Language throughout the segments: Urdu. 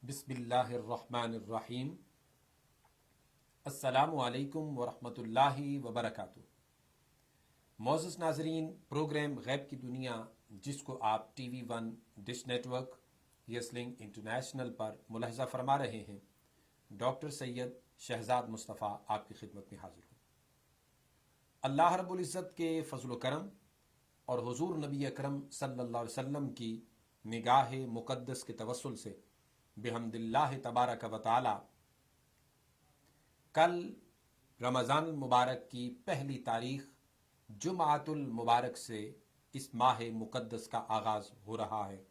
بسم اللہ الرحمن الرحیم۔ السلام علیکم ورحمۃ اللہ وبرکاتہ۔ معزز ناظرین، پروگرام غیب کی دنیا جس کو آپ TV one dish network wrestling international پر ملاحظہ فرما رہے ہیں، ڈاکٹر سید شہزاد مصطفیٰ آپ کی خدمت میں حاضر ہوں۔ اللہ رب العزت کے فضل و کرم اور حضور نبی اکرم صلی اللہ علیہ وسلم کی نگاہ مقدس کے توسل سے بحمد اللہ تبارک و تعالی کل رمضان المبارک کی پہلی تاریخ جمعۃ المبارک سے اس ماہ مقدس کا آغاز ہو رہا ہے،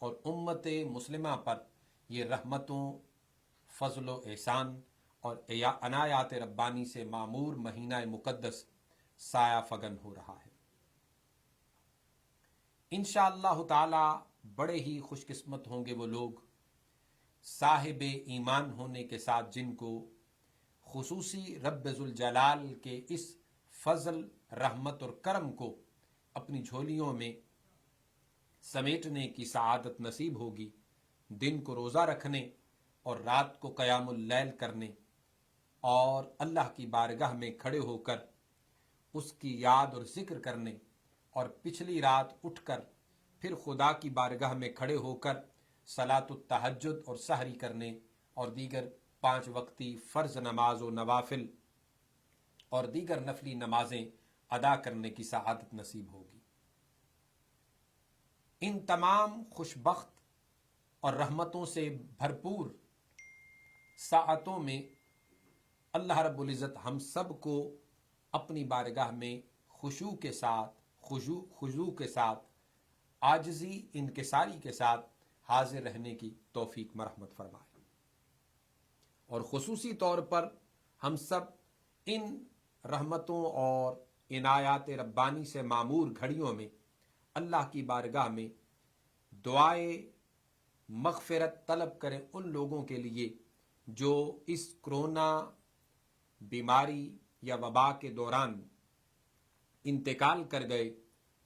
اور امت مسلمہ پر یہ رحمتوں، فضل و احسان اور عنایات ربانی سے معمور مہینہ مقدس سایہ فگن ہو رہا ہے۔ انشاءاللہ تعالی بڑے ہی خوش قسمت ہوں گے وہ لوگ صاحب ایمان ہونے کے ساتھ جن کو خصوصی رب ذوالجلال کے اس فضل، رحمت اور کرم کو اپنی جھولیوں میں سمیٹنے کی سعادت نصیب ہوگی، دن کو روزہ رکھنے اور رات کو قیام اللیل کرنے اور اللہ کی بارگاہ میں کھڑے ہو کر اس کی یاد اور ذکر کرنے، اور پچھلی رات اٹھ کر پھر خدا کی بارگاہ میں کھڑے ہو کر صلاۃ التہجد اور سحری کرنے اور دیگر 5 وقتی فرض نماز و نوافل اور دیگر نفلی نمازیں ادا کرنے کی سعادت نصیب ہوگی۔ ان تمام خوشبخت اور رحمتوں سے بھرپور ساعتوں میں اللہ رب العزت ہم سب کو اپنی بارگاہ میں خضوع کے ساتھ عاجزی انکساری کے ساتھ حاضر رہنے کی توفیق مرحمت فرمائے، اور خصوصی طور پر ہم سب ان رحمتوں اور عنایات ربانی سے معمور گھڑیوں میں اللہ کی بارگاہ میں دعائے مغفرت طلب کریں ان لوگوں کے لیے جو اس کرونا بیماری یا وبا کے دوران انتقال کر گئے،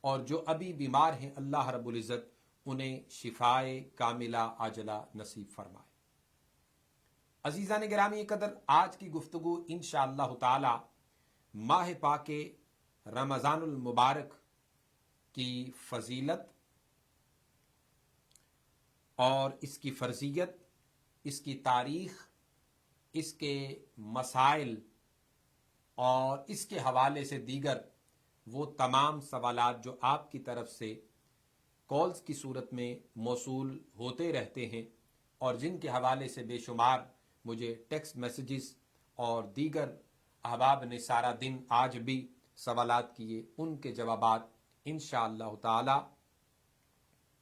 اور جو ابھی بیمار ہیں اللہ رب العزت انہیں شفائے کاملہ عاجلہ نصیب فرمائے۔ عزیزان گرامی قدر، آج کی گفتگو انشاءاللہ تعالی ماہ پاک رمضان المبارک کی فضیلت اور اس کی فرضیت، اس کی تاریخ، اس کے مسائل اور اس کے حوالے سے دیگر وہ تمام سوالات جو آپ کی طرف سے کالز کی صورت میں موصول ہوتے رہتے ہیں، اور جن کے حوالے سے بے شمار مجھے ٹیکسٹ میسیجز اور دیگر احباب نے سارا دن آج بھی سوالات کیے، ان کے جوابات انشاءاللہ تعالی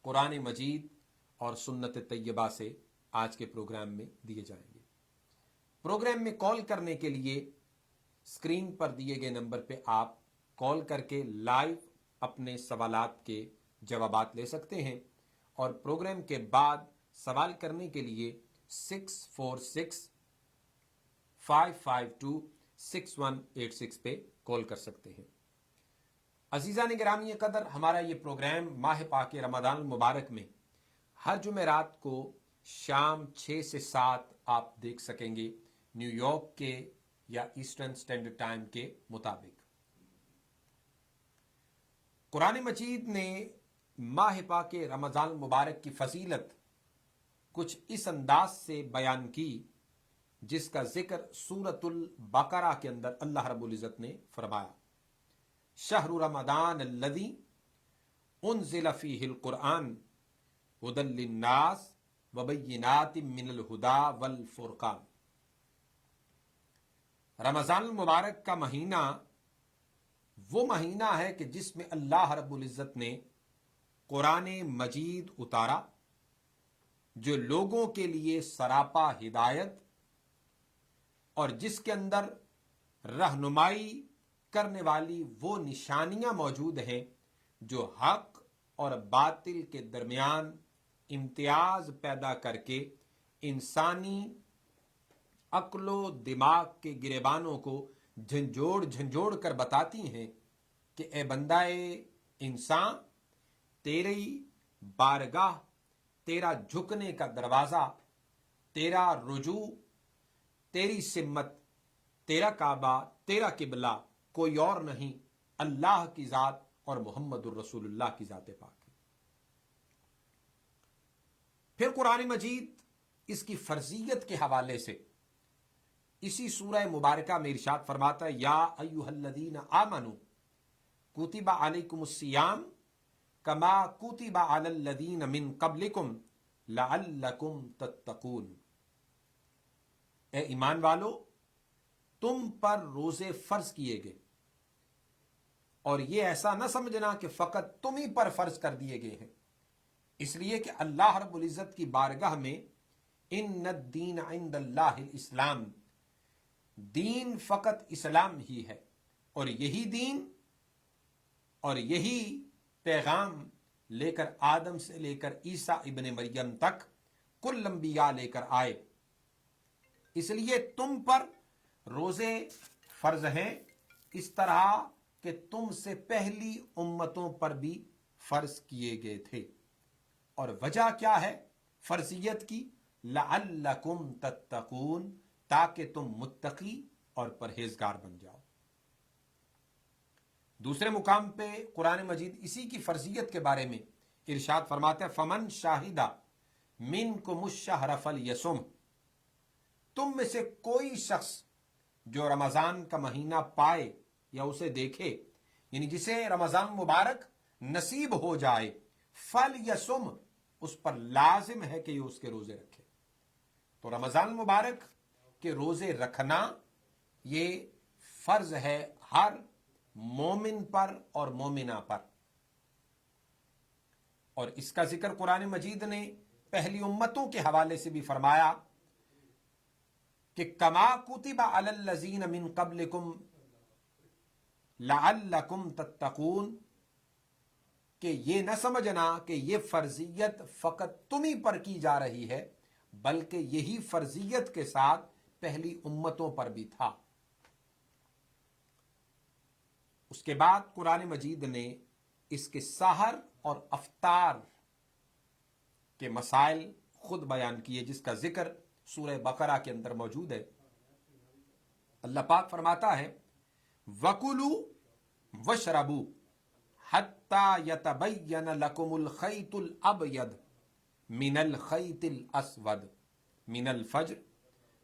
قرآن مجید اور سنت طیبہ سے آج کے پروگرام میں دیے جائیں گے۔ پروگرام میں کال کرنے کے لیے اسکرین پر دیے گئے نمبر پہ آپ کال کر کے لائیو اپنے سوالات کے جوابات لے سکتے ہیں، اور پروگرام کے بعد سوال کرنے کے لیے 646-552-6186 پہ کال کر سکتے ہیں۔ عزیزان گرامی قدر، ہمارا یہ پروگرام ماہ پاک رمضان المبارک میں ہر جمعرات کو شام 6 سے 7 آپ دیکھ سکیں گے، نیو یارک کے یا ایسٹرن سٹینڈرڈ ٹائم کے مطابق۔ قرآن مجید نے ماہ پاک رمضان المبارک کی فضیلت کچھ اس انداز سے بیان کی جس کا ذکر سورۃ البقرہ کے اندر اللہ رب العزت نے فرمایا: شہر رمضان الذی انزل فیہ القرآن ھدی للناس وبینات من الھدی والفرقان۔ رمضان المبارک کا مہینہ وہ مہینہ ہے کہ جس میں اللہ رب العزت نے قرآن مجید اتارا، جو لوگوں کے لیے سراپا ہدایت اور جس کے اندر رہنمائی کرنے والی وہ نشانیاں موجود ہیں جو حق اور باطل کے درمیان امتیاز پیدا کر کے انسانی عقل و دماغ کے گریبانوں کو جھنجھوڑ کر بتاتی ہیں کہ اے بندہ انسان، تیری بارگاہ، تیرا جھکنے کا دروازہ تیرا رجوع، تیری سمت، تیرا کعبہ، تیرا قبلہ کوئی اور نہیں، اللہ کی ذات اور محمد الرسول اللہ کی ذات پاک ہے۔ پھر قرآن مجید اس کی فرضیت کے حوالے سے اسی سورہ مبارکہ میں ارشاد فرماتا ہے، یا ایھا الذین آمنوا کتب علیکم الصیام کما کتب علی الذین من قبلکم لعلکم تتقون۔ اے ایمان والو، تم پر روزے فرض کیے گئے، اور یہ ایسا نہ سمجھنا کہ فقط تم ہی پر فرض کر دیے گئے ہیں، اس لیے کہ اللہ رب العزت کی بارگاہ میں ان الدین عند اللہ الاسلام، دین فقط اسلام ہی ہے، اور یہی دین اور یہی پیغام لے کر آدم سے لے کر عیسیٰ ابن مریم تک کل انبیاء لے کر آئے۔ اس لیے تم پر روزے فرض ہیں، اس طرح کہ تم سے پہلی امتوں پر بھی فرض کیے گئے تھے۔ اور وجہ کیا ہے فرضیت کی؟ لعلکم تتقون، تاکہ تم متقی اور پرہیزگار بن جاؤ۔ دوسرے مقام پہ قرآن مجید اسی کی فرضیت کے بارے میں ارشاد فرماتا ہے، فمن شاہدہ منکم الشہر فلیصم، تم میں سے کوئی شخص جو رمضان کا مہینہ پائے یا اسے دیکھے، یعنی جسے رمضان مبارک نصیب ہو جائے، فلیصم، اس پر لازم ہے کہ یہ اس کے روزے رکھے۔ تو رمضان مبارک کے روزے رکھنا یہ فرض ہے ہر مومن پر اور مومنہ پر۔ اور اس کا ذکر قرآن مجید نے پہلی امتوں کے حوالے سے بھی فرمایا کہ کما کتب علی الذین من قبلکم لعلکم تتقون، کہ یہ نہ سمجھنا کہ یہ فرضیت فقط تمہیں پر کی جا رہی ہے، بلکہ یہی فرضیت کے ساتھ پہلی امتوں پر بھی تھا۔ اس کے بعد قرآن مجید نے اس کے سحر اور افطار کے مسائل خود بیان کیے، جس کا ذکر سورہ بقرہ کے اندر موجود ہے۔ اللہ پاک فرماتا ہے، وَكُلُوا وَاشْرَبُوا حَتَّى يَتَبَيَّنَ لَكُمُ الْخَيْطُ الْأَبْيَضُ مِنَ الْخَيْطِ الْأَسْوَدِ مِنَ الْفَجْرِ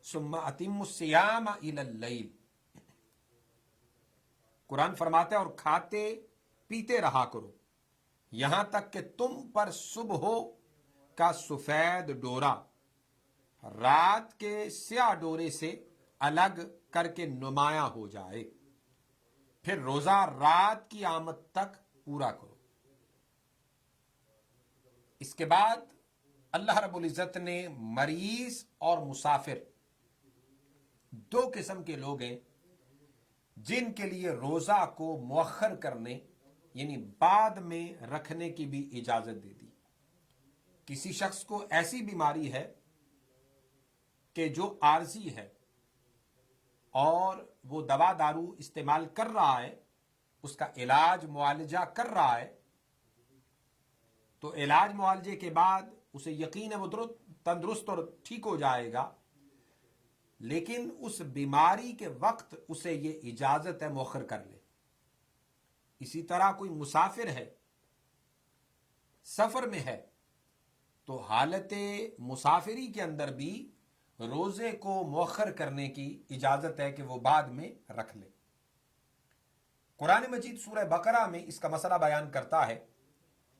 ثُمَّ أَتِمُّوا الصِّيَامَ إِلَى اللَّيْلِ۔ قرآن فرماتا ہے، اور کھاتے پیتے رہا کرو یہاں تک کہ تم پر صبح کا سفید ڈورا رات کے سیاہ ڈورے سے الگ کر کے نمایاں ہو جائے، پھر روزہ رات کی آمد تک پورا کرو۔ اس کے بعد اللہ رب العزت نے مریض اور مسافر دو قسم کے لوگ ہیں جن کے لیے روزہ کو مؤخر کرنے یعنی بعد میں رکھنے کی بھی اجازت دے دی۔ کسی شخص کو ایسی بیماری ہے کہ جو عارضی ہے اور وہ دوا دارو استعمال کر رہا ہے، اس کا علاج معالجہ کر رہا ہے، تو علاج معالجے کے بعد اسے یقین ہے وہ تندرست اور ٹھیک ہو جائے گا، لیکن اس بیماری کے وقت اسے یہ اجازت ہے مؤخر کر لے۔ اسی طرح کوئی مسافر ہے، سفر میں ہے، تو حالت مسافری کے اندر بھی روزے کو مؤخر کرنے کی اجازت ہے کہ وہ بعد میں رکھ لے۔ قرآن مجید سورہ بقرہ میں اس کا مسئلہ بیان کرتا ہے،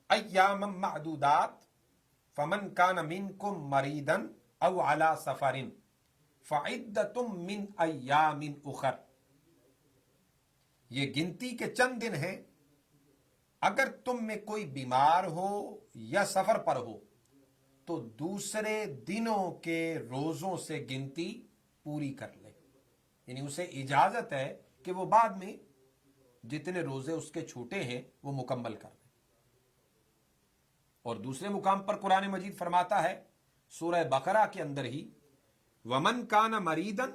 ایاما معدودات فمن کان منکم مریضا او علی سفر فعدۃ من ایام اخر۔ یہ گنتی کے چند دن ہیں، اگر تم میں کوئی بیمار ہو یا سفر پر ہو تو دوسرے دنوں کے روزوں سے گنتی پوری کر لے، یعنی اسے اجازت ہے کہ وہ بعد میں جتنے روزے اس کے چھوٹے ہیں وہ مکمل کر لے۔ اور دوسرے مقام پر قرآن مجید فرماتا ہے سورہ بقرہ کے اندر ہی، وَمَنْ كَانَ مَرِيدًا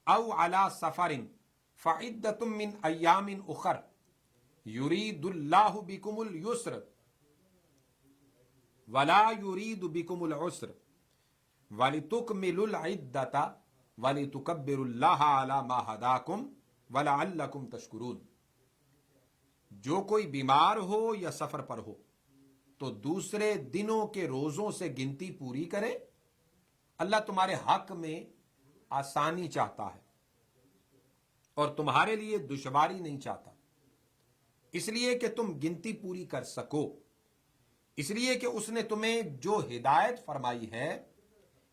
أَوْ عَلَى سَفَرٍ فَعِدَّةٌ مِّنْ أَيَّامٍ أُخَرَ يُرِيدُ اللَّهُ بِكُمُ الْيُسْرَ وَلَا يُرِيدُ بِكُمُ الْعُسْرَ وَلِتُكْمِلُوا الْعِدَّةَ وَلِتُكَبِّرُوا اللَّهَ عَلَى مَا هَدَاكُمْ وَلَعَلَّكُمْ تَشْكُرُونَ۔ جو کوئی بیمار ہو یا سفر پر ہو تو دوسرے دنوں کے روزوں سے گنتی پوری کرے، اللہ تمہارے حق میں آسانی چاہتا ہے اور تمہارے لیے دشواری نہیں چاہتا، اس لیے کہ تم گنتی پوری کر سکو، اس لیے کہ اس نے تمہیں جو ہدایت فرمائی ہے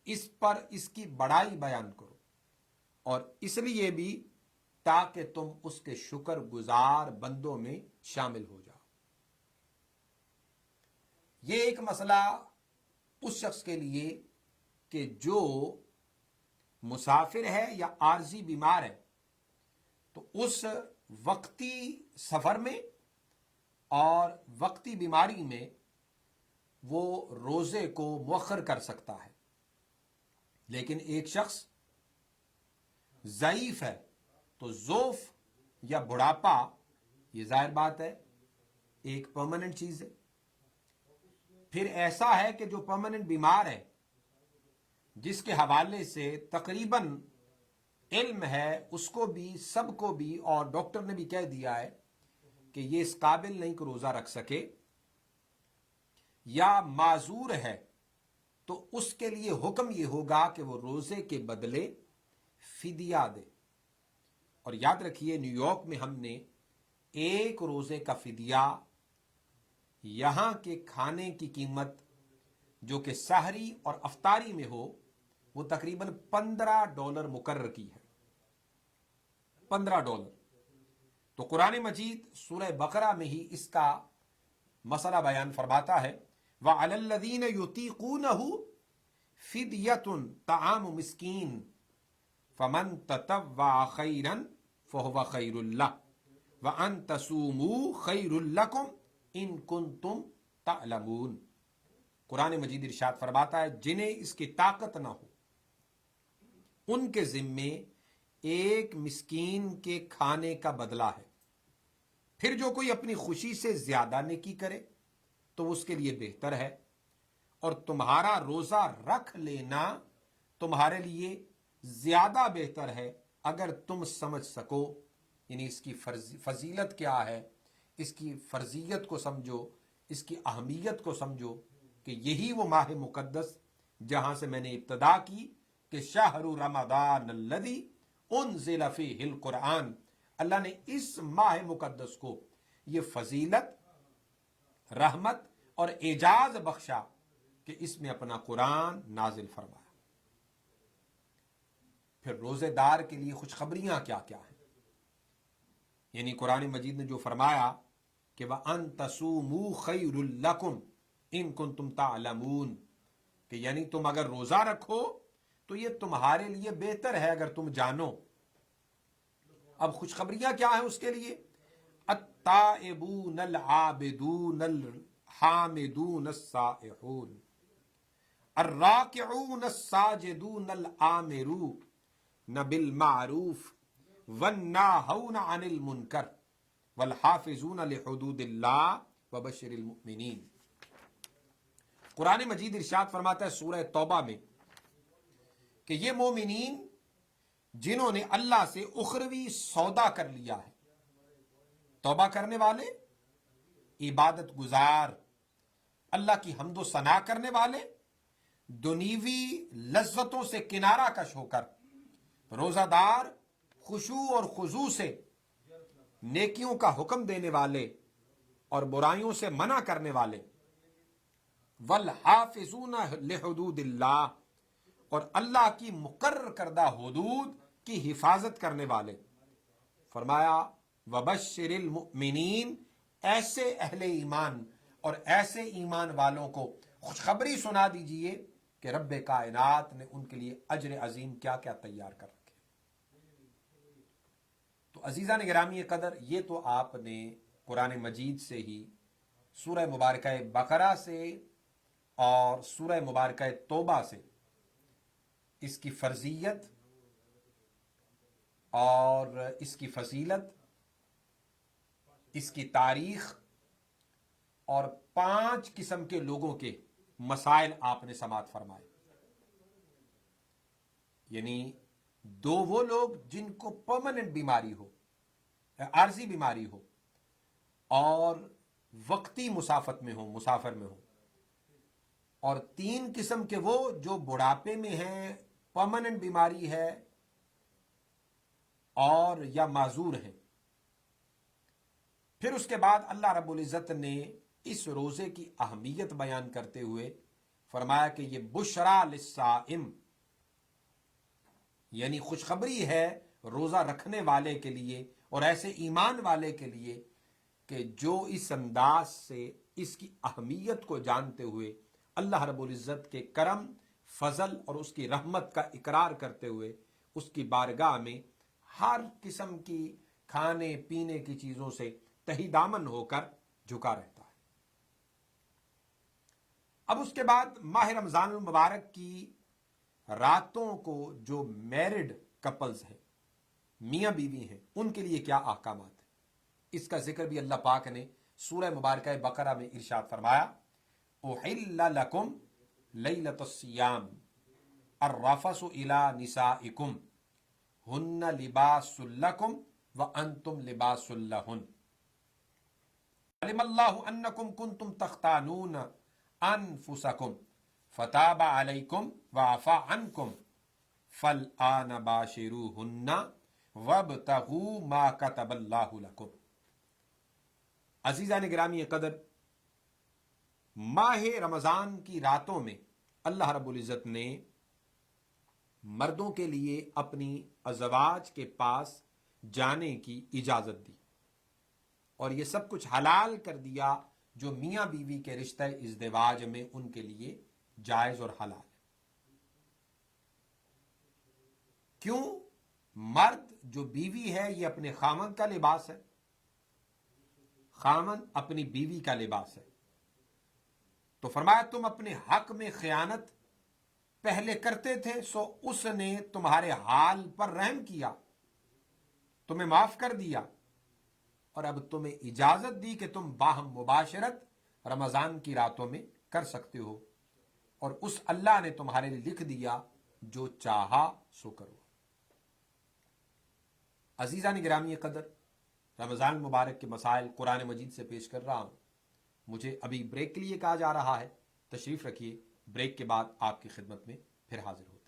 اس پر اس کی بڑائی بیان کرو، اور اس لیے بھی تاکہ تم اس کے شکر گزار بندوں میں شامل ہو جاؤ۔ یہ ایک مسئلہ اس شخص کے لیے کہ جو مسافر ہے یا عارضی بیمار ہے، تو اس وقتی سفر میں اور وقتی بیماری میں وہ روزے کو مؤخر کر سکتا ہے، لیکن ایک شخص ضعیف ہے تو ضعف یا بڑھاپا، یہ ظاہر بات ہے ایک پرماننٹ چیز ہے۔ پھر ایسا ہے کہ جو پرماننٹ بیمار ہے، جس کے حوالے سے تقریباً علم ہے اس کو بھی، سب کو بھی، اور ڈاکٹر نے بھی کہہ دیا ہے کہ یہ اس قابل نہیں کہ روزہ رکھ سکے، یا معذور ہے، تو اس کے لیے حکم یہ ہوگا کہ وہ روزے کے بدلے فدیہ دے۔ اور یاد رکھیے نیو یارک میں ہم نے ایک روزے کا فدیہ، یہاں کے کھانے کی قیمت جو کہ سحری اور افطاری میں ہو، وہ تقریباً $15 مقرر کی ہے، $15۔ تو قرآن مجید سورہ بقرہ میں ہی اس کا مسئلہ بیان فرماتا ہے، وَعَلَى الَّذِينَ يُطِيقُونَهُ فِدْيَةٌ طَعَامُ مِسْكِينٍ فَمَن تَطَوَّعَ خَيْرًا فَهُوَ خَيْرٌ لَّهُ وَأَن تَصُومُوا خَيْرٌ لَّكُمْ إِن كُنتُمْ تَعْلَمُونَ۔ قرآن مجید ارشاد فرماتا ہے جنہیں اس کی طاقت نہ ہو ان کے ذمے ایک مسکین کے کھانے کا بدلہ ہے، پھر جو کوئی اپنی خوشی سے زیادہ نیکی کرے تو اس کے لیے بہتر ہے، اور تمہارا روزہ رکھ لینا تمہارے لیے زیادہ بہتر ہے اگر تم سمجھ سکو، یعنی اس کی فضیلت کیا ہے، اس کی فرضیت کو سمجھو، اس کی اہمیت کو سمجھو، کہ یہی وہ ماہ مقدس جہاں سے میں نے ابتدا کی کہ شہر رمضان الذی انزل فیہ القرآن، اللہ نے اس ماہ مقدس کو یہ فضیلت، رحمت اور اعجاز بخشا کہ اس میں اپنا قرآن نازل فرمایا۔ پھر روزے دار کے لیے خوشخبریاں کیا کیا ہیں، یعنی قرآن مجید نے جو فرمایا کہ وَأَن تَصُومُوا خَيْرٌ لَّكُمْ إِن كُنتُمْ تَعْلَمُونَ، کہ یعنی تم اگر روزہ رکھو تو یہ تمہارے لیے بہتر ہے اگر تم جانو۔ اب خوشخبریاں کیا ہیں اس کے لیے؟ التائبون العابدون الحامدون السائحون الراکعون الساجدون الآمرون بالمعروف والناہون عن المنکر والحافظون لحدود اللہ وبشر المؤمنین۔ قرآن مجید ارشاد فرماتا ہے سورہ توبہ میں کہ یہ مومنین جنہوں نے اللہ سے اخروی سودا کر لیا ہے، توبہ کرنے والے، عبادت گزار، اللہ کی حمد و ثنا کرنے والے، دنیوی لذتوں سے کنارہ کش ہو کر روزہ دار، خشوع اور خضوع سے نیکیوں کا حکم دینے والے اور برائیوں سے منع کرنے والے، والحافظون لحدود اللہ، اور اللہ کی مقرر کردہ حدود کی حفاظت کرنے والے۔ فرمایا وبشر المؤمنین، ایسے اہل ایمان اور ایسے ایمان والوں کو خوشخبری سنا دیجئے کہ رب کائنات نے ان کے لیے اجر عظیم کیا کیا تیار کر رکھے۔ تو عزیزان گرامی قدر، یہ تو آپ نے قرآن مجید سے ہی سورہ مبارکہ بقرہ سے اور سورہ مبارکہ توبہ سے اس کی فرضیت اور اس کی فضیلت، اس کی تاریخ اور 5 قسم کے لوگوں کے مسائل آپ نے سماعت فرمائے۔ یعنی دو وہ لوگ جن کو پرماننٹ بیماری ہو، عارضی بیماری ہو، اور وقتی مسافر میں ہو، اور تین قسم کے وہ جو بڑھاپے میں ہیں، پرماننٹ بیماری ہے اور یا معذور ہیں۔ پھر اس کے بعد اللہ رب العزت نے اس روزے کی اہمیت بیان کرتے ہوئے فرمایا کہ یہ بشرا للصائم، یعنی خوشخبری ہے روزہ رکھنے والے کے لیے اور ایسے ایمان والے کے لیے کہ جو اس انداز سے اس کی اہمیت کو جانتے ہوئے اللہ رب العزت کے کرم، فضل اور اس کی رحمت کا اقرار کرتے ہوئے اس کی بارگاہ میں ہر قسم کی کھانے پینے کی چیزوں سے تہی دامن ہو کر جھکا رہتا ہے۔ اب اس کے بعد ماہ رمضان المبارک کی راتوں کو جو میرڈ کپلز ہیں، میاں بیوی ہیں، ان کے لیے کیا احکامات ہیں، اس کا ذکر بھی اللہ پاک نے سورہ مبارکہ بقرہ میں ارشاد فرمایا، احل لکم لیلۃ الصیام الرفث الی نسائکم ہن لباس لکم وانتم لباس لہن علم اللہ انکم کنتم تختانون انفسکم فتاب علیکم وعفا عنکم فالآن باشروہن وابتغوا ما کتب اللہ لکم۔ عزیزان گرامی قدر، ماہ رمضان کی راتوں میں اللہ رب العزت نے مردوں کے لیے اپنی ازواج کے پاس جانے کی اجازت دی، اور یہ سب کچھ حلال کر دیا جو میاں بیوی کے رشتہ ازدواج میں ان کے لیے جائز اور حلال ہے۔ کیوں؟ مرد جو بیوی ہے یہ اپنے خامند کا لباس ہے، خامند اپنی بیوی کا لباس ہے، تو فرمایا تم اپنے حق میں خیانت پہلے کرتے تھے، سو اس نے تمہارے حال پر رحم کیا، تمہیں معاف کر دیا، اور اب تمہیں اجازت دی کہ تم باہم مباشرت رمضان کی راتوں میں کر سکتے ہو، اور اس اللہ نے تمہارے لیے لکھ دیا جو چاہا سو کرو۔ عزیزان گرامی قدر، رمضان مبارک کے مسائل قرآن مجید سے پیش کر رہا ہوں۔ مجھے ابھی بریک کے لیے کہا جا رہا ہے، تشریف رکھیے، بریک کے بعد آپ کی خدمت میں پھر حاضر ہوتے ہیں۔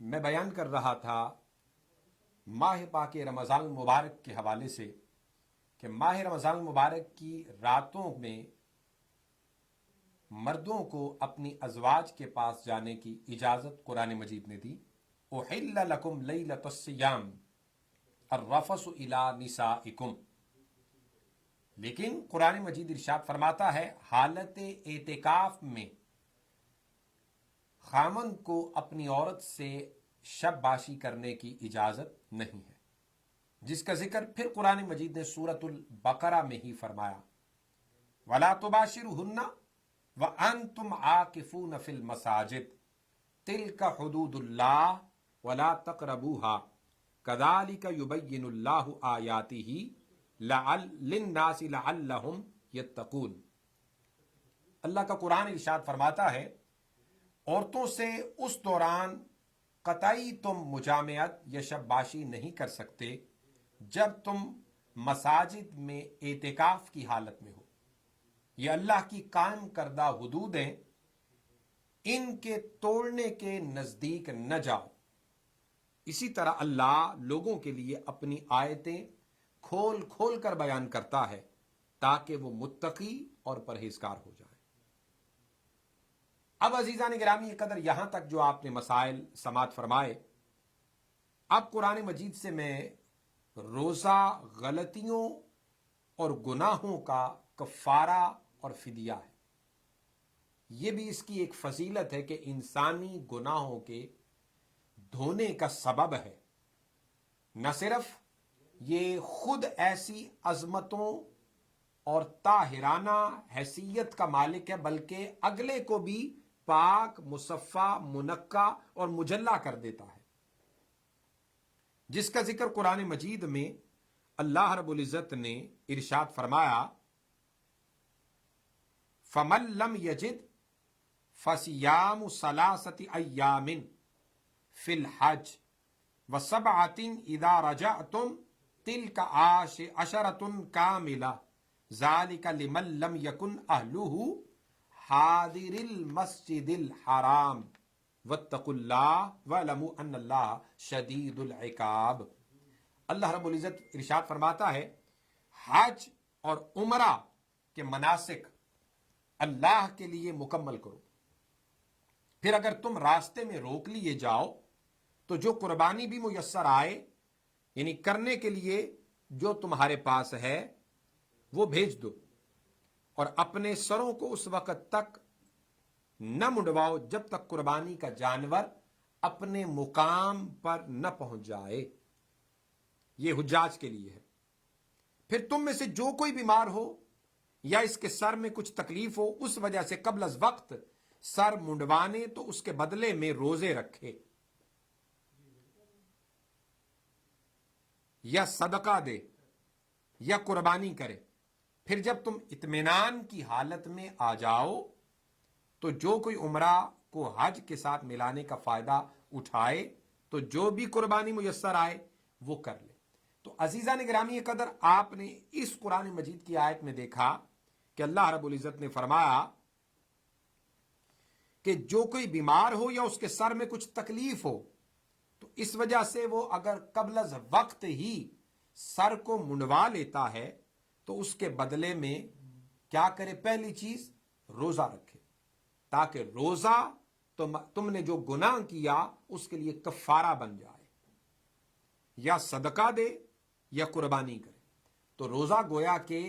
میں بیان کر رہا تھا ماہ پاک رمضان المبارک کے حوالے سے کہ ماہ رمضان المبارک کی راتوں میں مردوں کو اپنی ازواج کے پاس جانے کی اجازت قرآن مجید نے دی. احل لکم لیلۃ الصیام الرفث الی نسائکم. لیکن قرآن مجید ارشاد فرماتا ہے حالت اعتکاف میں خامند کو اپنی عورت سے شب باشی کرنے کی اجازت نہیں ہے، جس کا ذکر پھر قرآن مجید نے سورۃ البقرہ میں ہی فرمایا وَلَا تُبَاشِرُهُنَّ وَأَنْتُمْ عَاكِفُونَ فِي الْمَسَاجِدِ تِلْكَ حُدُودُ اللَّهِ وَلَا تَقْرَبُوهَا كَذَلِكَ يُبَيِّنُ اللَّهُ آيَاتِهِ لِلنَّاسِ لَعَلَّهُمْ يَتَّقُونَ. اللہ کا قرآن ارشاد فرماتا ہے عورتوں سے اس دوران قطعی تم مجامعت یا شب باشی نہیں کر سکتے جب تم مساجد میں اعتکاف کی حالت میں ہو. یہ اللہ کی قائم کردہ حدود ہیں، ان کے توڑنے کے نزدیک نہ جاؤ. اسی طرح اللہ لوگوں کے لیے اپنی آیتیں کھول کھول کر بیان کرتا ہے تاکہ وہ متقی اور پرہیزگار ہو جائیں. اب عزیزان گرامی قدر یہاں تک جو آپ نے مسائل سماعت فرمائے، اب قرآن مجید سے میں روزہ غلطیوں اور گناہوں کا کفارہ اور فدیہ ہے. یہ بھی اس کی ایک فضیلت ہے کہ انسانی گناہوں کے دھونے کا سبب ہے. نہ صرف یہ خود ایسی عظمتوں اور طاہرانہ حیثیت کا مالک ہے بلکہ اگلے کو بھی پاک، مصفہ، منقہ اور مجلہ کر دیتا ہے، جس کا ذکر قرآن مجید میں اللہ رب العزت نے ارشاد فرمایا فَمَن لَّمْ يَجِدْ فَصِيَامُ ثَلَاثَةِ أَيَّامٍ فِي الْحَجِّ وَسَبْعَةٍ إِذَا رَجَعْتُمْ تِلْكَ عَشَرَةٌ كَامِلَةٌ ذَلِكَ لِمَن لَّمْ يَكُنْ أَهْلُهُ حَاضِرِ الْمَسْجِدِ الْحَرَامِ وَاتَّقُوا اللَّهَ وَاعْلَمُوا أَنَّ اللَّهَ شَدِيدُ الْعِقَابِ. اللہ رب العزت ارشاد فرماتا ہے حج اور عمرہ کے مناسک اللہ کے لیے مکمل کرو، پھر اگر تم راستے میں روک لیے جاؤ تو جو قربانی بھی میسر آئے، یعنی کرنے کے لیے جو تمہارے پاس ہے وہ بھیج دو، اور اپنے سروں کو اس وقت تک نہ منڈواؤ جب تک قربانی کا جانور اپنے مقام پر نہ پہنچ جائے. یہ حجاج کے لیے ہے. پھر تم میں سے جو کوئی بیمار ہو یا اس کے سر میں کچھ تکلیف ہو اس وجہ سے قبل از وقت سر منڈوانے تو اس کے بدلے میں روزے رکھے یا صدقہ دے یا قربانی کرے. پھر جب تم اطمینان کی حالت میں آ جاؤ تو جو کوئی عمرہ کو حج کے ساتھ ملانے کا فائدہ اٹھائے تو جو بھی قربانی میسر آئے وہ کر لے. تو عزیزان گرامی قدر آپ نے اس قرآن مجید کی آیت میں دیکھا کہ اللہ رب العزت نے فرمایا کہ جو کوئی بیمار ہو یا اس کے سر میں کچھ تکلیف ہو تو اس وجہ سے وہ اگر قبل از وقت ہی سر کو منڈوا لیتا ہے تو اس کے بدلے میں کیا کرے؟ پہلی چیز روزہ رکھے، تاکہ روزہ تم نے جو گناہ کیا اس کے لیے کفارہ بن جائے، یا صدقہ دے یا قربانی کرے. تو روزہ گویا کہ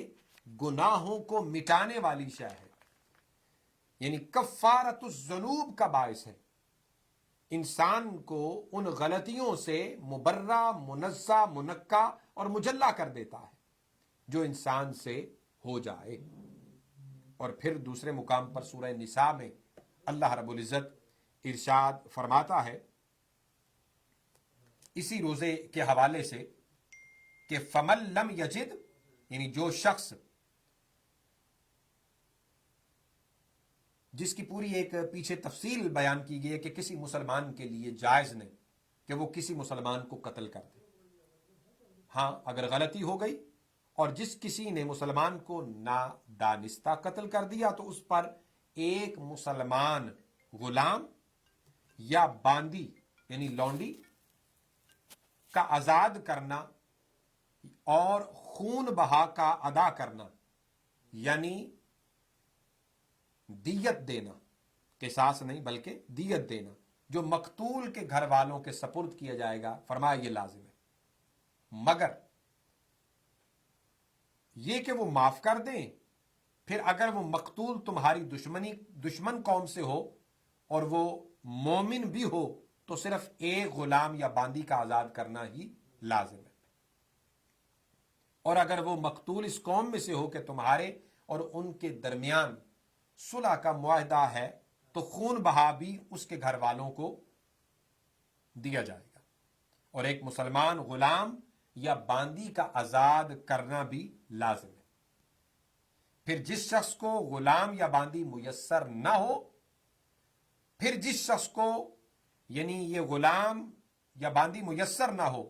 گناہوں کو مٹانے والی شے ہے، یعنی کفارت الذنوب کا باعث ہے، انسان کو ان غلطیوں سے مبرہ، منزہ، منقہ اور مجلہ کر دیتا ہے جو انسان سے ہو جائے. اور پھر دوسرے مقام پر سورہ نساء میں اللہ رب العزت ارشاد فرماتا ہے اسی روزے کے حوالے سے کہ فَمَن لَّمْ يَجِدْ، یعنی جو شخص جس کی پوری ایک پیچھے تفصیل بیان کی گئی ہے کہ کسی مسلمان کے لیے جائز نہیں کہ وہ کسی مسلمان کو قتل کر دے. ہاں اگر غلطی ہو گئی اور جس کسی نے مسلمان کو نادانستہ قتل کر دیا تو اس پر ایک مسلمان غلام یا باندی یعنی لونڈی کا آزاد کرنا اور خون بہا کا ادا کرنا یعنی دیت دینا، قصاص نہیں بلکہ دیت دینا، جو مقتول کے گھر والوں کے سپرد کیا جائے گا، فرمایا یہ لازم ہے، مگر یہ کہ وہ معاف کر دیں، پھر اگر وہ مقتول تمہاری دشمن قوم سے ہو اور وہ مومن بھی ہو تو صرف ایک غلام یا باندی کا آزاد کرنا ہی لازم ہے، اور اگر وہ مقتول اس قوم میں سے ہو کہ تمہارے اور ان کے درمیان صلح کا معاہدہ ہے تو خون بہا بھی اس کے گھر والوں کو دیا جائے گا، اور ایک مسلمان غلام یا باندی کا آزاد کرنا بھی لازم ہے۔ پھر جس شخص کو غلام یا باندی میسر نہ ہو، پھر جس شخص کو یعنی یہ غلام یا باندی میسر نہ ہو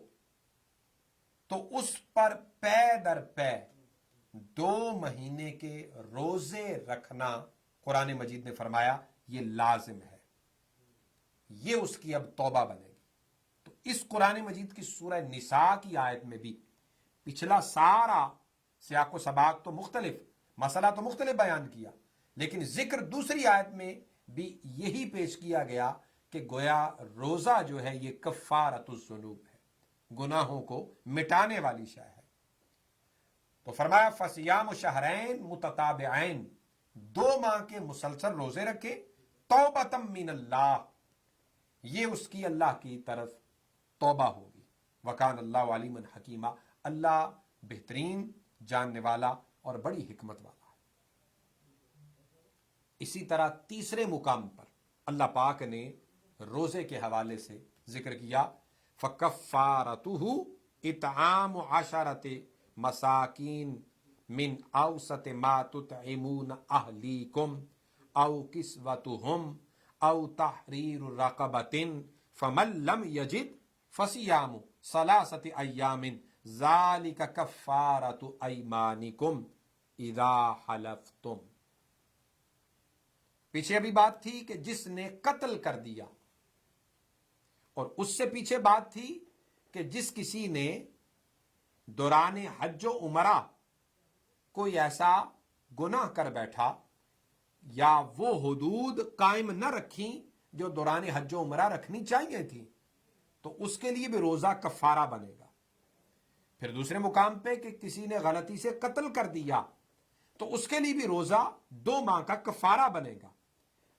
تو اس پر پے در پے 2 مہینے کے روزے رکھنا قرآن مجید نے فرمایا یہ لازم ہے، یہ اس کی اب توبہ بنے گی۔ تو اس قرآن مجید کی سورہ نساء کی آیت میں بھی پچھلا سارا سیاق و سباق تو مختلف، مسئلہ تو مختلف بیان کیا، لیکن ذکر دوسری آیت میں بھی یہی پیش کیا گیا کہ گویا روزہ جو ہے یہ کفارۃ الذنوب ہے، گناہوں کو مٹانے والی شے ہے۔ تو فرمایا فصیام شہرین متتابعین، 2 ماہ کے مسلسل روزے رکھے، توبۃ من اللہ، یہ اس کی اللہ کی طرف توبہ ہوگی، وکان اللہ علیما حکیما، اللہ بہترین جاننے والا اور بڑی حکمت والا ہے۔ اسی طرح تیسرے مقام پر اللہ پاک نے روزے کے حوالے سے ذکر کیا، فَكَفَّارَتُهُ اطعام 10 مساکین من اوسط ما تطعمون اہلیکم او کسوتہم او تحریر رقبۃ فمن لم یجد فصیام 3 ایام ذالک کفارۃ ایمانکم اذا حلفتم۔ پیچھے ابھی بات تھی کہ جس نے قتل کر دیا، اور اس سے پیچھے بات تھی کہ جس کسی نے دوران حج و عمرہ کوئی ایسا گناہ کر بیٹھا یا وہ حدود قائم نہ رکھیں جو دوران حج و عمرہ رکھنی چاہیے تھی، تو اس کے لیے بھی روزہ کفارہ بنے گا۔ پھر دوسرے مقام پہ کہ کسی نے غلطی سے قتل کر دیا تو اس کے لیے بھی روزہ 2 ماہ کا کفارہ بنے گا۔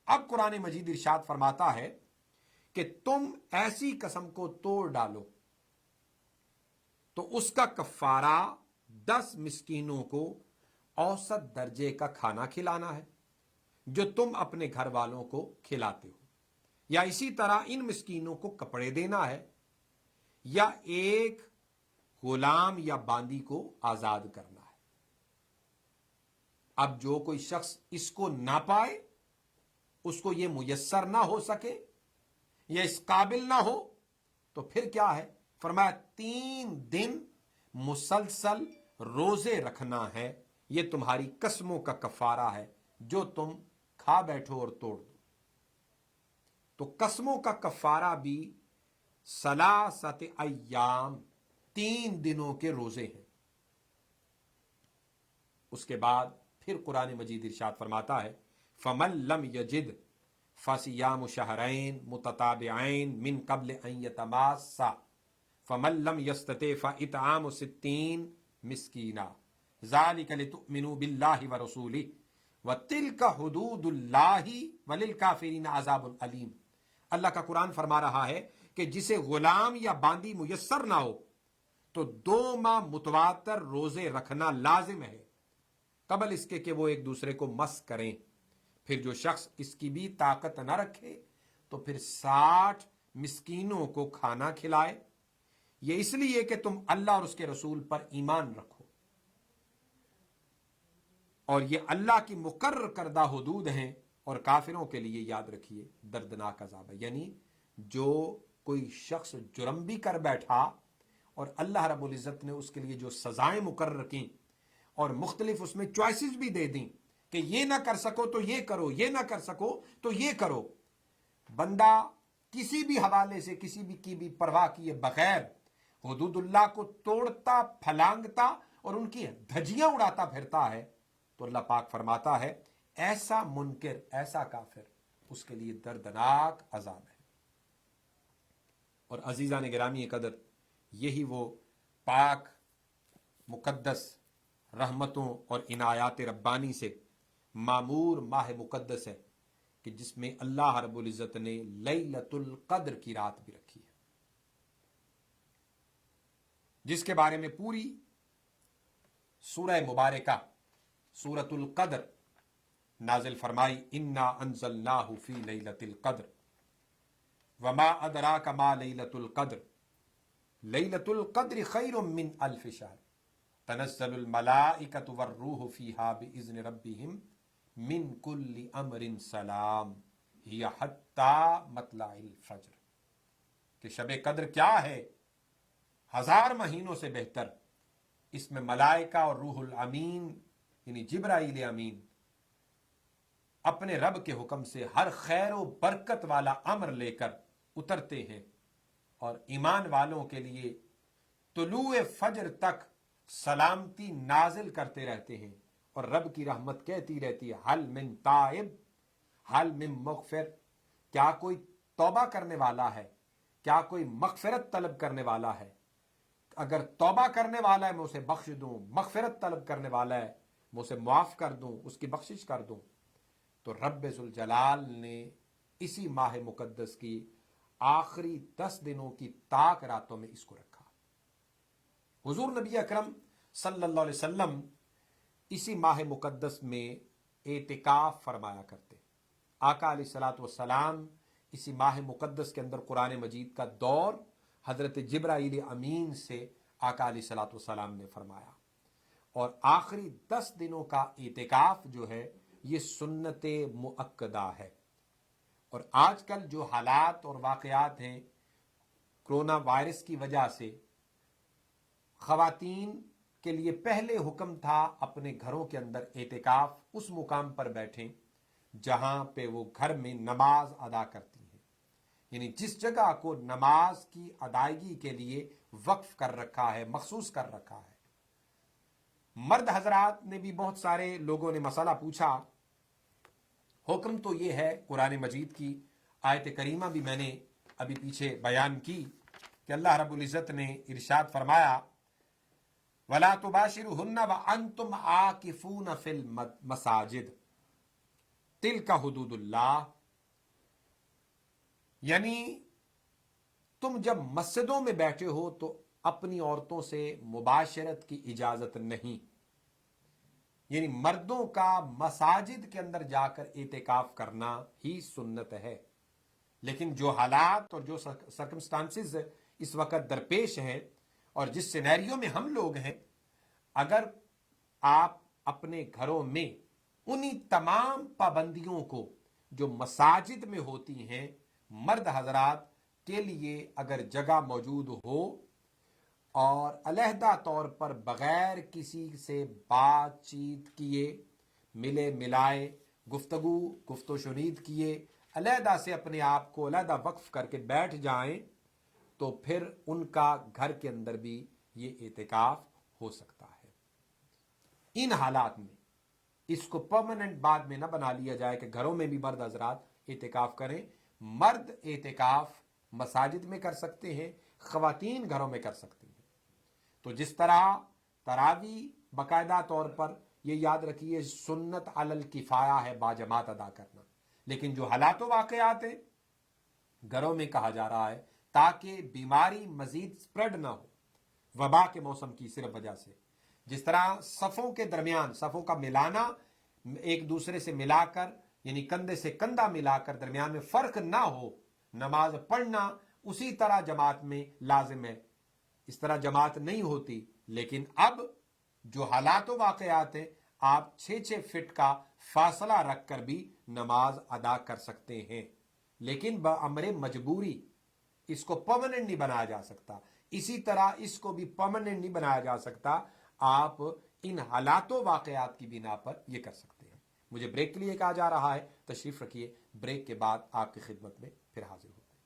اب قرآن مجید ارشاد فرماتا ہے کہ تم ایسی قسم کو توڑ ڈالو تو اس کا کفارہ 10 مسکینوں کو اوسط درجے کا کھانا کھلانا ہے جو تم اپنے گھر والوں کو کھلاتے ہو، یا اسی طرح ان مسکینوں کو کپڑے دینا ہے، یا ایک غلام یا باندی کو آزاد کرنا ہے۔ اب جو کوئی شخص اس کو نہ پائے، اس کو یہ میسر نہ ہو سکے یا اس قابل نہ ہو، تو پھر کیا ہے؟ فرمایا 3 دن مسلسل روزے رکھنا ہے، یہ تمہاری قسموں کا کفارہ ہے جو تم کھا بیٹھو اور توڑ دو۔ تو قسموں کا کفارہ بھی 3 ایام، 3 دنوں کے روزے ہیں۔ اس کے بعد پھر قرآن مجید ارشاد فرماتا ہے فَمَن لَّمْ يَجِدْ فَصِيَامُ شَهْرَيْن مُتَتَابِعَيْن مِّن قَبْلِ أَن يَتَمَاسَّا فَمَن لَّمْ يَسْتَطِعْ فَإِطْعَامُ 60 مِسْكِينًا ذَلِكَ لِتُؤْمِنُوا بِاللَّهِ وَرَسُولِهِ وَتِلْكَ حُدُودُ اللَّهِ وَلِلْكَافِرِينَ عَذَابٌ أَلِيمٌ۔ اللہ کا قرآن فرما رہا ہے کہ جسے غلام یا باندی میسر نہ ہو تو 2 ماہ متواتر روزے رکھنا لازم ہے، قبل اس کے کہ وہ ایک دوسرے کو مس کریں۔ پھر جو شخص اس کی بھی طاقت نہ رکھے تو پھر 60 مسکینوں کو کھانا کھلائے، یہ اس لیے کہ تم اللہ اور اس کے رسول پر ایمان رکھو، اور یہ اللہ کی مقرر کردہ حدود ہیں، اور کافروں کے لیے یاد رکھیے دردناک عذاب ہے۔ یعنی جو کوئی شخص جرم بھی کر بیٹھا اور اللہ رب العزت نے اس کے لیے جو سزائیں مقرر کیں اور مختلف اس میں چوائسز بھی دے دیں کہ یہ نہ کر سکو تو یہ کرو، یہ نہ کر سکو تو یہ کرو، بندہ کسی بھی حوالے سے کسی بھی کی بھی پرواہ کیے بغیر حدود اللہ کو توڑتا پھلانگتا اور ان کی دھجیاں اڑاتا پھرتا ہے، تو اللہ پاک فرماتا ہے ایسا منکر، ایسا کافر، اس کے لیے دردناک عذاب ہے۔ اور عزیزان گرامی قدر، یہی وہ پاک مقدس رحمتوں اور عنایات ربانی سے معمور ماہ مقدس ہے کہ جس میں اللہ رب العزت نے لیلۃ القدر کی رات بھی رکھی ہے، جس کے بارے میں پوری سورہ مبارکہ سورۃ القدر نازل فرمائی، انا انزلناہ فی لیلۃ القدر وما ادراک ما لیلۃ القدر لیلۃ القدر خیر من الف شہر تنزل الملائکۃ والروح فیہا باذن ربہم من کل امر سلام ہی حتی مطلع الفجر، کہ شب قدر کیا ہے، 1000 مہینوں سے بہتر، اس میں ملائکہ اور روح الامین یعنی جبرائیل امین اپنے رب کے حکم سے ہر خیر و برکت والا امر لے کر اترتے ہیں اور ایمان والوں کے لیے طلوع فجر تک سلامتی نازل کرتے رہتے ہیں، اور رب کی رحمت کہتی رہتی ہے حل من تائب حل من مغفر، کیا کوئی توبہ کرنے والا ہے، کیا کوئی مغفرت طلب کرنے والا ہے؟ اگر توبہ کرنے والا ہے میں اسے بخش دوں، مغفرت طلب کرنے والا ہے میں اسے معاف کر دوں، اس کی بخشش کر دوں۔ تو رب ذوالجلال نے اسی ماہ مقدس کی آخری 10 دنوں کی طاق راتوں میں اس کو رکھا۔ حضور نبی اکرم صلی اللہ علیہ وسلم اسی ماہ مقدس میں اعتکاف فرمایا کرتے۔ آقا علیہ الصلوۃ والسلام اسی ماہ مقدس کے اندر قرآن مجید کا دور حضرت جبرائیل امین سے آقا علیہ الصلوۃ والسلام نے فرمایا، اور آخری 10 دنوں کا اعتکاف جو ہے یہ سنت مؤکدہ ہے۔ اور آج کل جو حالات اور واقعات ہیں کرونا وائرس کی وجہ سے، خواتین کے لیے پہلے حکم تھا اپنے گھروں کے اندر اعتکاف اس مقام پر بیٹھیں جہاں پہ وہ گھر میں نماز ادا کرتی ہیں، یعنی جس جگہ کو نماز کی ادائیگی کے لیے وقف کر رکھا ہے، مخصوص کر رکھا ہے۔ مرد حضرات نے بھی بہت سارے لوگوں نے مسئلہ پوچھا، حکم تو یہ ہے، قرآن مجید کی آیت کریمہ بھی میں نے ابھی پیچھے بیان کی کہ اللہ رب العزت نے ارشاد فرمایا وَلَا تُبَاشِرُهُنَّ وَأَنْتُمْ عَاكِفُونَ فِي الْمَسَاجِدِ تِلْكَ حُدُودُ اللَّهِ، یعنی تم جب مسجدوں میں بیٹھے ہو تو اپنی عورتوں سے مباشرت کی اجازت نہیں، یعنی مردوں کا مساجد کے اندر جا کر اعتکاف کرنا ہی سنت ہے، لیکن جو حالات اور جو سرکمسٹانسز اس وقت درپیش ہیں اور جس سینیریو میں ہم لوگ ہیں، اگر آپ اپنے گھروں میں انہی تمام پابندیوں کو جو مساجد میں ہوتی ہیں مرد حضرات کے لیے اگر جگہ موجود ہو اور علیحدہ طور پر بغیر کسی سے بات چیت کیے، ملے ملائے، گفت و شنید کیے، علیحدہ سے اپنے آپ کو علیحدہ وقف کر کے بیٹھ جائیں، تو پھر ان کا گھر کے اندر بھی یہ اعتکاف ہو سکتا ہے۔ ان حالات میں اس کو پرماننٹ بعد میں نہ بنا لیا جائے کہ گھروں میں بھی مرد حضرات اعتکاف کریں۔ مرد اعتکاف مساجد میں کر سکتے ہیں، خواتین گھروں میں کر سکتی ہیں۔ تو جس طرح تراویح باقاعدہ طور پر یہ یاد رکھیے سنت علی الکفایہ ہے باجماعت ادا کرنا، لیکن جو حالات و واقعات ہیں گھروں میں کہا جا رہا ہے تاکہ بیماری مزید سپریڈ نہ ہو وبا کے موسم کی صرف وجہ سے۔ جس طرح صفوں کے درمیان صفوں کا ملانا، ایک دوسرے سے ملا کر یعنی کندھے سے کندھا ملا کر درمیان میں فرق نہ ہو، نماز پڑھنا اسی طرح جماعت میں لازم ہے، اس طرح جماعت نہیں ہوتی۔ لیکن اب جو حالات و واقعات ہیں آپ 6 فٹ کا فاصلہ رکھ کر بھی نماز ادا کر سکتے ہیں، لیکن بامر مجبوری اس کو پرماننٹ نہیں بنایا جا سکتا۔ اسی طرح اس کو بھی پرماننٹ نہیں بنایا جا سکتا، آپ ان حالات و واقعات کی بنا پر یہ کر سکتے ہیں۔ مجھے بریک کے لیے کہا جا رہا ہے، تشریف رکھیے، بریک کے بعد آپ کی خدمت میں پھر حاضر ہوتے ہیں۔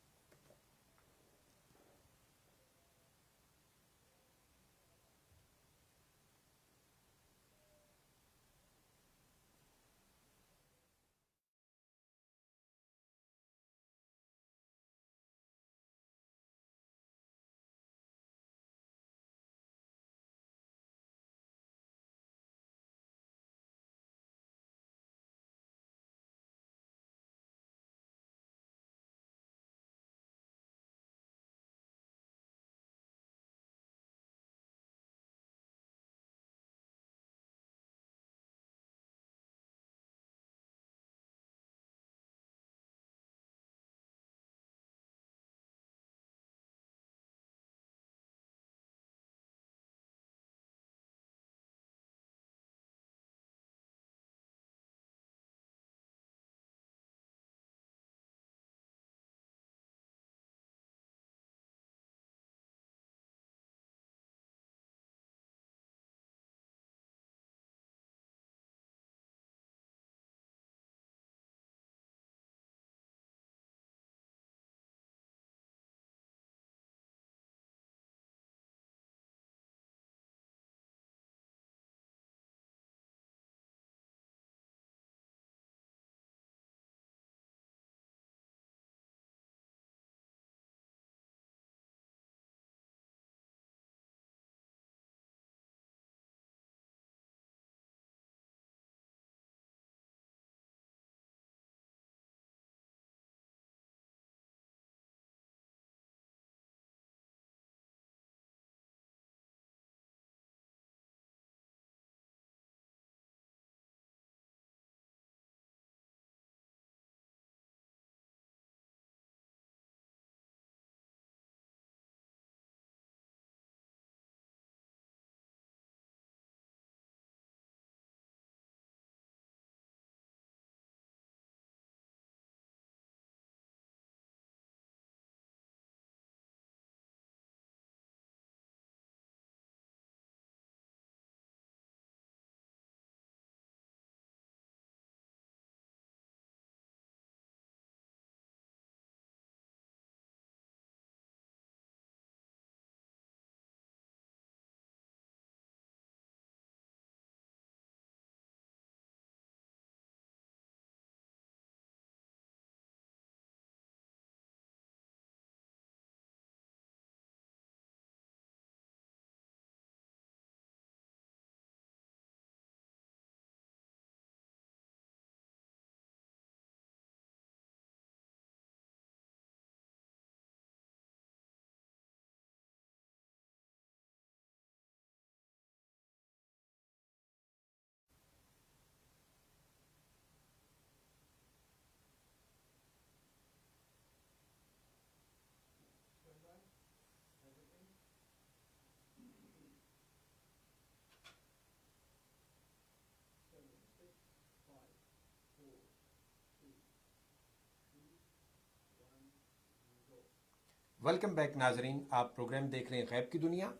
ویلکم بیک ناظرین، آپ پروگرام دیکھ رہے ہیں غیب کی دنیا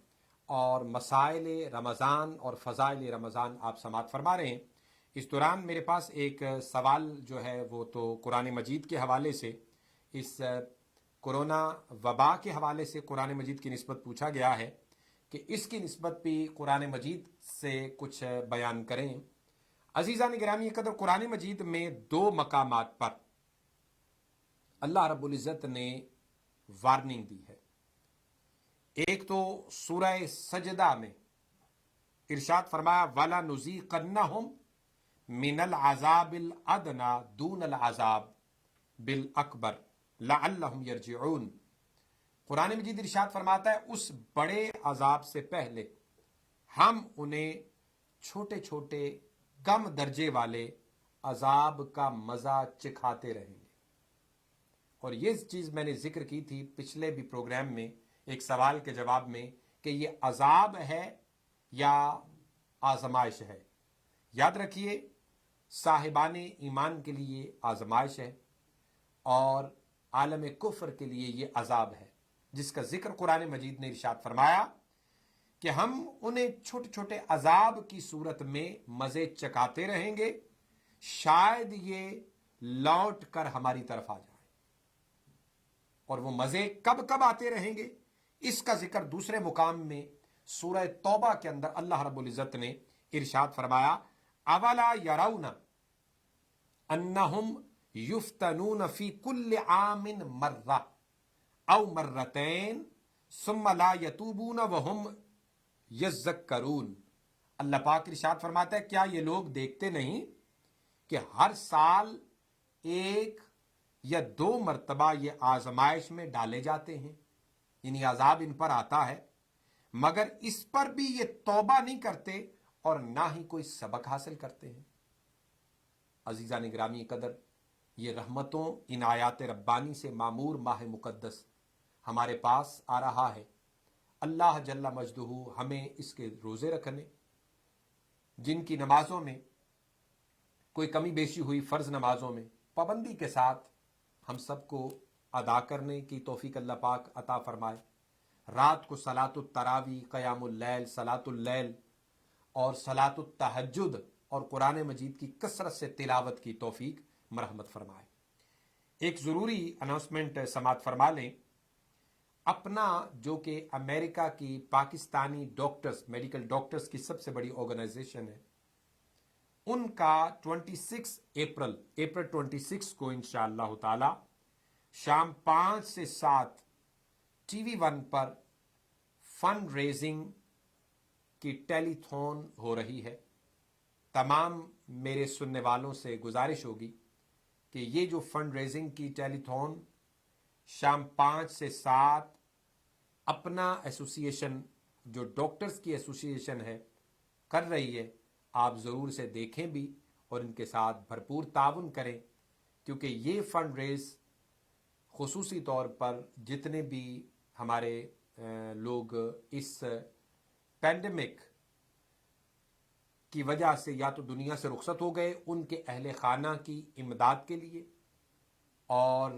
اور مسائل رمضان اور فضائل رمضان آپ سماعت فرما رہے ہیں۔ اس دوران میرے پاس ایک سوال جو ہے وہ تو قرآن مجید کے حوالے سے، اس کرونا وبا کے حوالے سے قرآن مجید کی نسبت پوچھا گیا ہے کہ اس کی نسبت بھی قرآن مجید سے کچھ بیان کریں۔ عزیزان گرامی قدر، قرآن مجید میں دو مقامات پر اللہ رب العزت نے وارننگ دی ہے۔ ایک تو سورہ سجدہ میں ارشاد فرمایا وَلَا نُذِيقَنَّهُمْ مِنَ الْعَذَابِ الْأَدْنَى دُونَ الْعَذَابِ بِالْأَكْبَرِ لَعَلَّهُمْ يَرْجِعُونَ۔ قرآن مجید ارشاد فرماتا ہے اس بڑے عذاب سے پہلے ہم انہیں چھوٹے چھوٹے کم درجے والے عذاب کا مزہ چکھاتے رہیں گے۔ اور یہ چیز میں نے ذکر کی تھی پچھلے بھی پروگرام میں ایک سوال کے جواب میں کہ یہ عذاب ہے یا آزمائش ہے۔ یاد رکھیے، صاحبان ایمان کے لیے آزمائش ہے اور عالم کفر کے لیے یہ عذاب ہے، جس کا ذکر قرآن مجید نے ارشاد فرمایا کہ ہم انہیں چھوٹے چھوٹے عذاب کی صورت میں مزے چکاتے رہیں گے، شاید یہ لوٹ کر ہماری طرف آ جائے۔ اور وہ مزے کب کب آتے رہیں گے، اس کا ذکر دوسرے مقام میں سورہ توبہ کے اندر اللہ رب العزت نے ارشاد فرمایا اولا یرون انہم یفتنون فی کل عام مرہ او مرتین ثم لا یتوبون وہم یذکرون۔ اللہ پاک ارشاد فرماتا ہے کیا یہ لوگ دیکھتے نہیں کہ ہر سال ایک یا دو مرتبہ یہ آزمائش میں ڈالے جاتے ہیں، یعنی عذاب ان پر آتا ہے، مگر اس پر بھی یہ توبہ نہیں کرتے اور نہ ہی کوئی سبق حاصل کرتے ہیں۔ عزیزان گرامی قدر، یہ رحمتوں عنایات ربانی سے معمور ماہ مقدس ہمارے پاس آ رہا ہے۔ اللہ جل مجدہ ہمیں اس کے روزے رکھنے، جن کی نمازوں میں کوئی کمی بیشی ہوئی، فرض نمازوں میں پابندی کے ساتھ ہم سب کو ادا کرنے کی توفیق اللہ پاک عطا فرمائے۔ رات کو صلاۃ التراوی، قیام اللیل، صلاۃ اللیل اور صلاۃ التہجد اور قرآن مجید کی کثرت سے تلاوت کی توفیق مرحمت فرمائے۔ ایک ضروری اناؤنسمنٹ سماعت فرما لیں۔ اپنا جو کہ امریکہ کی پاکستانی ڈاکٹرز، میڈیکل ڈاکٹرز کی سب سے بڑی آرگنائزیشن ہے، ان کا 26 اپریل 26 کو انشاءاللہ تعالی شام 5 سے 7 ٹی وی 1 پر فنڈ ریزنگ کی ٹیلی تھون ہو رہی ہے۔ تمام میرے سننے والوں سے گزارش ہوگی کہ یہ جو فنڈ ریزنگ کی ٹیلی تھون شام 5 سے 7 اپنا ایسوسیشن جو ڈاکٹرز کی ایسوسیشن ہے کر رہی ہے، آپ ضرور سے دیکھیں بھی اور ان کے ساتھ بھرپور تعاون کریں، کیونکہ یہ فنڈ ریز خصوصی طور پر جتنے بھی ہمارے لوگ اس پینڈیمک کی وجہ سے یا تو دنیا سے رخصت ہو گئے، ان کے اہل خانہ کی امداد کے لیے، اور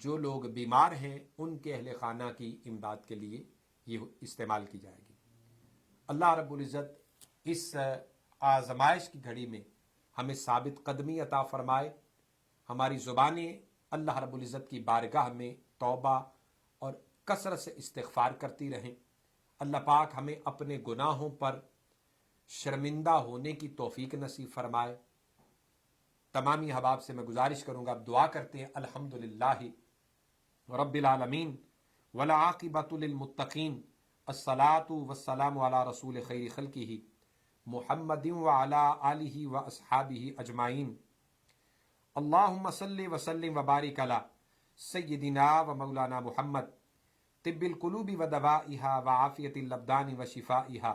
جو لوگ بیمار ہیں ان کے اہل خانہ کی امداد کے لیے یہ استعمال کی جائے گی۔ اللہ رب العزت اس آزمائش کی گھڑی میں ہمیں ثابت قدمی عطا فرمائے، ہماری زبانیں اللہ رب العزت کی بارگاہ میں توبہ اور کثرت سے استغفار کرتی رہیں۔ اللہ پاک ہمیں اپنے گناہوں پر شرمندہ ہونے کی توفیق نصیب فرمائے۔ تمامی احباب سے میں گزارش کروں گا، آپ دعا کرتے ہیں الحمدللہ رب العالمین والعاقبۃ للمتقین، الصلاۃ والسلام علی رسول خیر خلقہ محمد وعلی آلہ واصحابہ اجمعین۔ اللہم صلی وسلم وبارک علی سیدنا و مولانا محمد طب القلوب ودوائہا وعافیت الابدان وشفائہا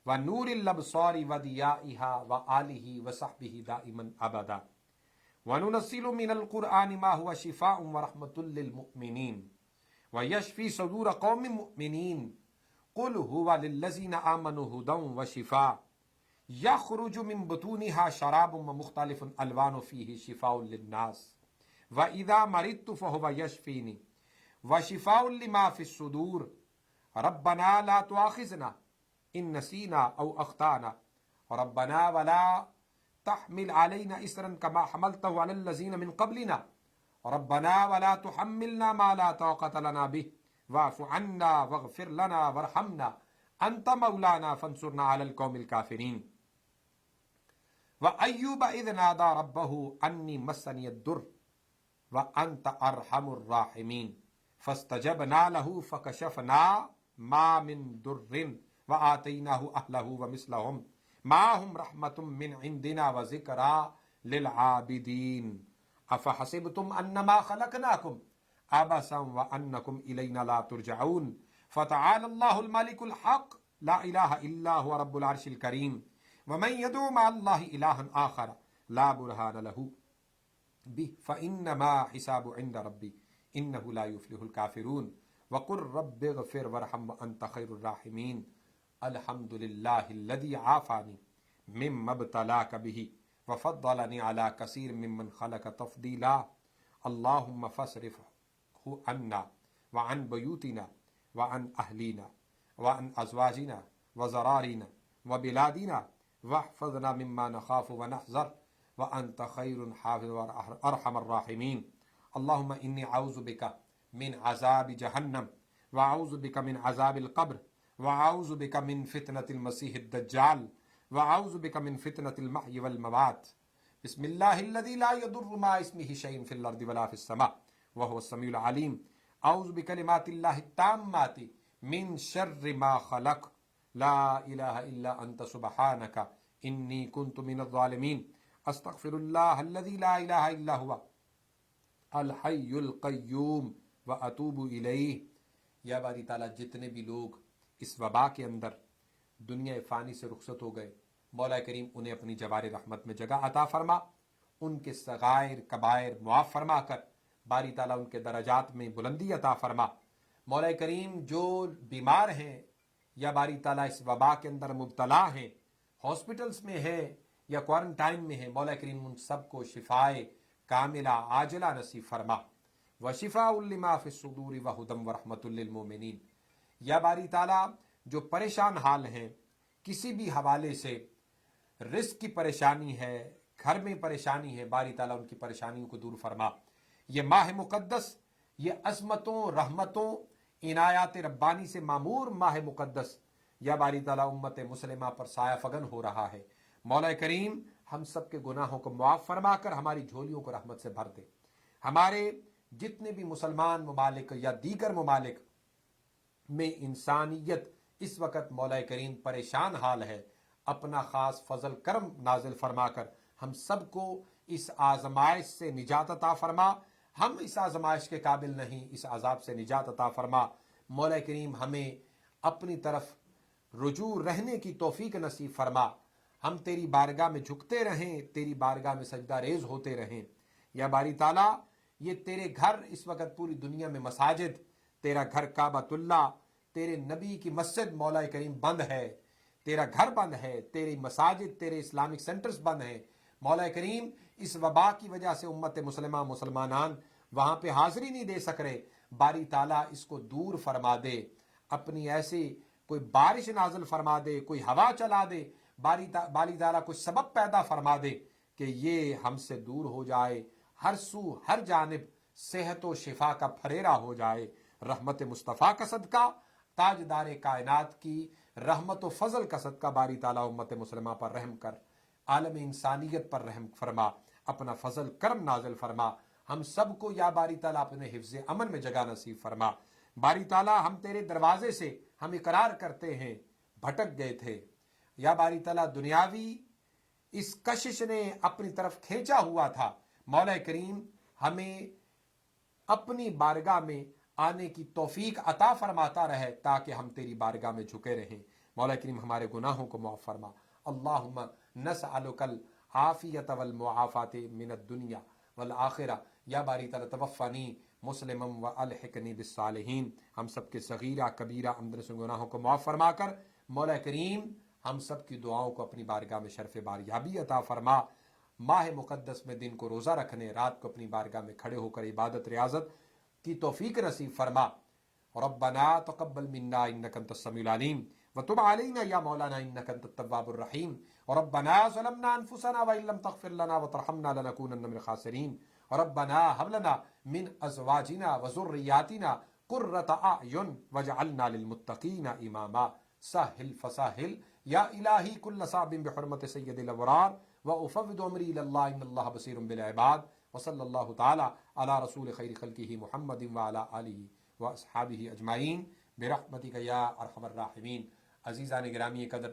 ونور الابصار وضیائہا وآلہ وصحبہ دائما ابدا۔ وننزل من القرآن ما هو شفاء ورحمة للمؤمنین ویشفی صدور قوم مؤمنین قل هو للذین آمنوا هدى وشفاء یخرج من بطونها شراب مختلف الوان فیہ شفاء للناس وإذا مرضت فهو یشفینی وشفاء لما فی الصدور ربنا لا تؤاخذنا ان نسینا او اخطانا ربنا ولا تحمل علينا اسرا كما حملته على الذين من قبلنا ربنا ولا تحملنا ما لا طاقة لنا به واعف عنا واغفر لنا وارحمنا انت مولانا فانصرنا على القوم الكافرين وأيوب إذ نادى ربه أني مسني الضر وأنت أرحم الراحمين فاستجبنا له فكشفنا ما من ضر وآتيناه أهله ومثلهم معهم رحمة من عندنا وذكرى للعابدين أفحسبتم أنما خلقناكم عبثا وأنكم إلينا لا ترجعون فتعالى الله الملك الحق لا إله إلا هو رب العرش الكريم ومن يدعو مع الله إلها آخر لا برهان له به فإنما حساب عند ربي إنه لا يفلح الكافرون وقل رب اغفر وارحم وأنت خير الراحمين الحمد لله الذي عافاني مما ابتلاك به وفضلني على كثير ممن خلق تفضيلا اللهم فاصرفه عنا وعن بيوتنا وعن أهلنا وعن أزواجنا وزرارنا وبلادنا واحفظنا مما نخاف ونحذر وأنت خير حافظ وأرحم الراحمين اللهم إني أعوذ بك من عذاب جهنم وأعوذ بك من عذاب القبر وأعوذ بك من فتنة المسيح الدجال وأعوذ بك من فتنة المحيي والممات بسم الله الذي لا يضر مع اسمه شيء في الأرض ولا في السماء وهو السميع العليم أعوذ بكلمات الله التامات من شر ما خلق لا إله إلا أنت سبحانك إني كنت من الظالمين استغفر الله الذي لا إله إلا هو الحي القیوم واتوب الیہ۔ یا باری تعالیٰ جتنے بھی لوگ اس وبا کے اندر دنیا فانی سے رخصت ہو گئے، مولا کریم انہیں اپنی جوار رحمت میں جگہ عطا فرما، ان کے صغائر کبائر معاف فرما کر باری تعالیٰ ان کے درجات میں بلندی عطا فرما۔ مولا کریم جو بیمار ہیں یا باری تعالیٰ اس وبا کے اندر مبتلا ہیں، ہاسپٹلز میں ہیں یا کوارنٹائن میں ہیں، مولا کریم ان سب کو شفائے کاملہ عاجلہ نصیب فرما۔ وشفاء لما فی الصدور وہدی ورحمۃ للمؤمنین۔ یا باری تعالیٰ جو پریشان حال ہیں کسی بھی حوالے سے، رزق کی پریشانی ہے، گھر میں پریشانی ہے، باری تعالیٰ ان کی پریشانیوں کو دور فرما۔ یہ ماہ مقدس، یہ عظمتوں، رحمتوں، عنایات ربانی سے معمور ماہ مقدس یا باری تعالیٰ امت مسلمہ پر سایہ فگن ہو رہا ہے۔ مولا کریم ہم سب کے گناہوں کو معاف فرما کر ہماری جھولیوں کو رحمت سے بھر دے۔ ہمارے جتنے بھی مسلمان ممالک یا دیگر ممالک میں انسانیت اس وقت مولا کریم پریشان حال ہے، اپنا خاص فضل کرم نازل فرما کر ہم سب کو اس آزمائش سے نجات عطا فرما۔ ہم اس آزمائش کے قابل نہیں، اس عذاب سے نجات عطا فرما۔ مولا کریم ہمیں اپنی طرف رجوع رہنے کی توفیق نصیب فرما۔ ہم تیری بارگاہ میں جھکتے رہیں، تیری بارگاہ میں سجدہ ریز ہوتے رہیں۔ یا باری تعالیٰ یہ تیرے گھر اس وقت پوری دنیا میں مساجد، تیرا گھر کعبۃ اللہ، تیرے نبی کی مسجد مولا کریم بند ہے، تیرا گھر بند ہے، تیری مساجد، تیرے اسلامک سینٹرز بند ہیں۔ مولا کریم اس وبا کی وجہ سے امت مسلمہ مسلمانان وہاں پہ حاضری نہیں دے سک رہے، باری تعالیٰ اس کو دور فرما دے، اپنی ایسی کوئی بارش نازل فرما دے، کوئی ہوا چلا دے، باری تعالیٰ کوئی سبب پیدا فرما دے کہ یہ ہم سے دور ہو جائے، ہر سو ہر جانب صحت و شفا کا پھریرا ہو جائے۔ رحمت مصطفیٰ کا صدقہ، تاجدار کائنات کی رحمت و فضل کا صدقہ باری تعالیٰ امت مسلمہ پر رحم کر، عالم انسانیت پر رحم فرما، اپنا فضل کرم نازل فرما۔ ہم سب کو یا باری تعالیٰ اپنے حفظ امن میں جگہ نصیب فرما۔ باری تعالیٰ ہم تیرے دروازے سے ہم اقرار کرتے ہیں بھٹک گئے تھے، یا باری تعالیٰ دنیاوی اس کشش نے اپنی طرف کھینچا ہوا تھا، مولا کریم ہمیں اپنی بارگاہ میں آنے کی توفیق عطا فرماتا رہے تاکہ ہم تیری بارگاہ میں جھکے رہیں۔ مولا کریم ہمارے گناہوں کو معاف فرما۔ اللہم نسألک العافیۃ والمعافات من الدنیا والآخرہ۔ یا باری تعالیٰ توفنی مسلما والحقنی بالصالحین۔ ہم سب کے صغیرہ کبیرہ اندر سے گناہوں کو معاف فرما کر مولا کریم ہم سب کی دعاؤں کو اپنی بارگاہ میں شرف باریابی عطا فرما۔ ماہ مقدس میں دن کو روزہ رکھنے، رات کو اپنی بارگاہ میں کھڑے ہو کر عبادت ریاضت کی توفیق نصیب فرما. ربنا تقبل منا انك انت السميع العليم وتب علينا يا مولانا انك انت التواب الرحيم. ربنا ظلمنا انفسنا وان لم تغفر لنا وترحمنا لنكونن من الخاسرين. ربنا هب لنا من ازواجنا وذرياتنا قرة اعين واجعلنا للمتقين اماما. سهل فسهل يا الهي كل صعب بحرمة سيد الابرار وافوض امري الى الله ان الله بصير بالعباد. وصلى الله تعالى على رسول خير خلقه محمد وعلى آله واصحابہ اجمعین برحمتک یا ارحم الراحمین. عزیزان گرامی قدر،